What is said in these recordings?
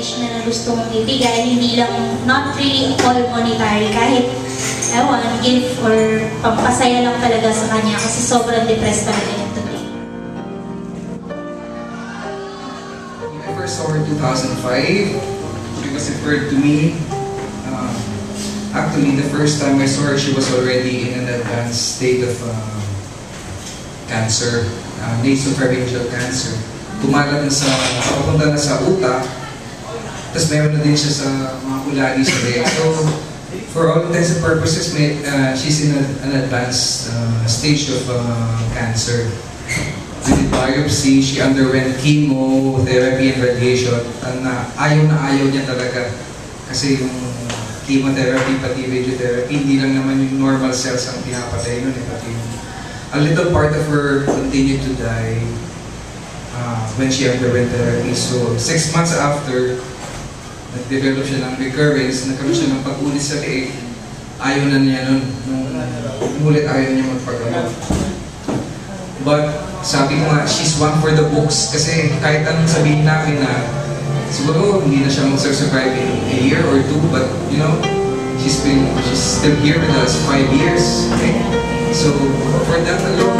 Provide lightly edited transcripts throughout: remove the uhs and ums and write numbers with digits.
message na gusto mong ibigay, hindi lang, not really all monetary, kahit ewan, gift or pampasaya lang talaga sa kanya kasi sobrang depressed talaga niya today. When I first saw her in 2005, she was referred to me. Actually, the first time I saw her, she was already in an advanced state of cancer, nasopharyngeal cancer. Kumalat na papunta na sa utak, tapos meron na din siya sa mga kulani sa leg. So, for all intents and purposes, she's in an advanced stage of cancer. We did biopsy, she underwent chemotherapy and radiation. Ayaw niya talaga kasi yung chemotherapy pati radiotherapy, hindi lang naman yung normal cells ang pinapatay nun. Pati a little part of her continued to die when she underwent therapy. So 6 months after, nag-develop siya ng recurrence, nagkaroon siya ng pag-ulit sa leeg. Ayaw na niya nun, umulit ayaw niya magpagamot. But sabi ko nga, she's one for the books kasi kahit anong sabihin namin na siguro hindi na siya mag-survive in a year or two, but you know, she's still here with us 5 years. Okay? So for that alone,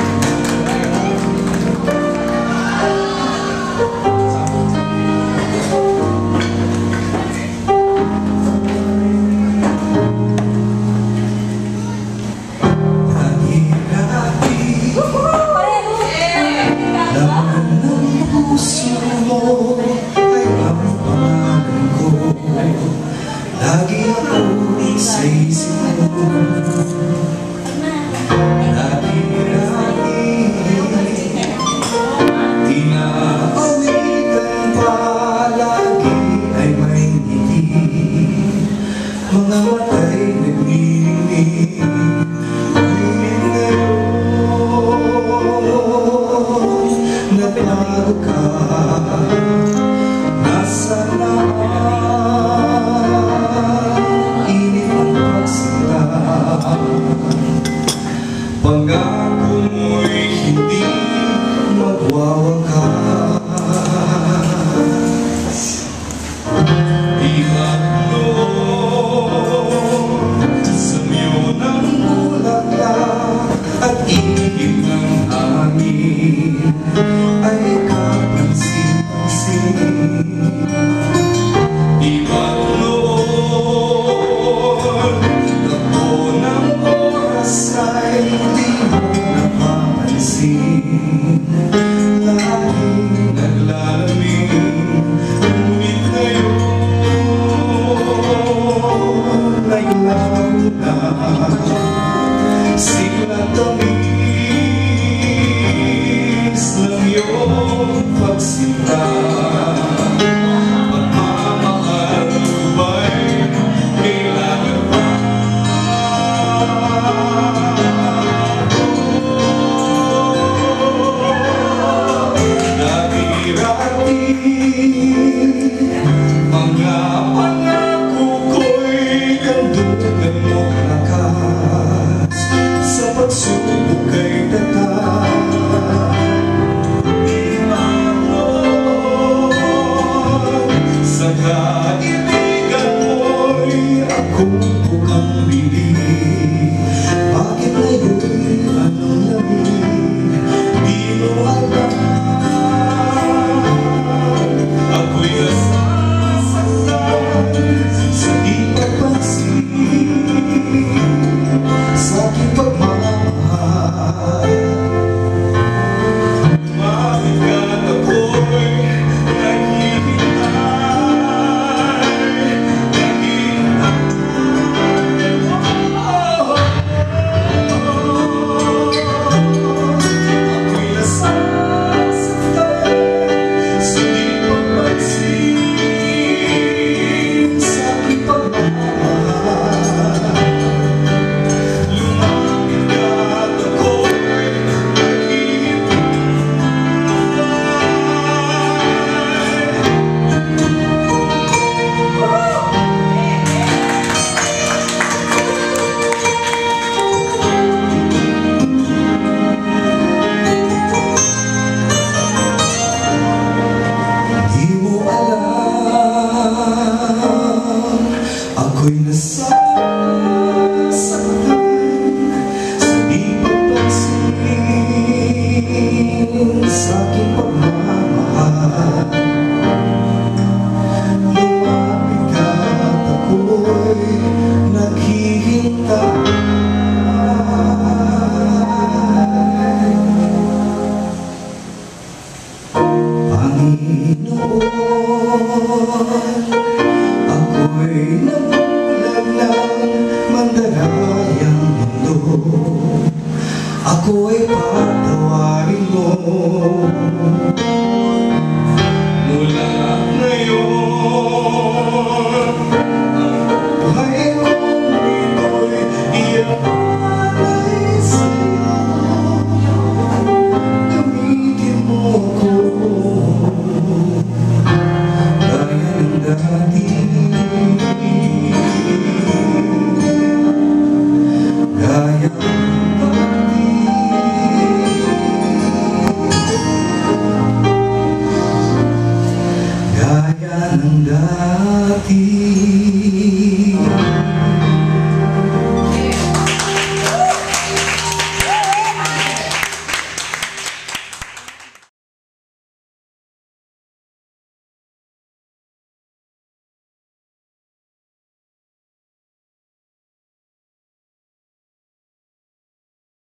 lagi ako sa isip mo. Dati-dati inaawitan palagi ay may ngiti, mga matay nagninig. Ngunit ngayon nabago ka, nasa pangako mo'y hindi magwawakas. Ihaglong sa miyo ng bulaklak at ihip ng hangin ay kapansin-pansin. Laging naglalamig, ngunit ngayon ay laro na. Sigla tamis ng iyong pagsinta. Pagmamahal ba'y kailangan pa? Mga pangako ko'y kandugan mong lakas, sa pagsubok kay tatag. Sa kaibigan mo'y akong bukang bibig. Bakit ngayon'y anong lamig? Di mo alam tingin sa aking pagmamahal. Lumapit ka at ako'y naghihintay. Panginoon, ako'y nabulag ng mandarayang mundo. Ako'y patawarin mo. Mula ngayon, ang buhay kong ito'y iaalay sa'yo. Gamitin mo ko gaya ng dati. Gaya ng dati.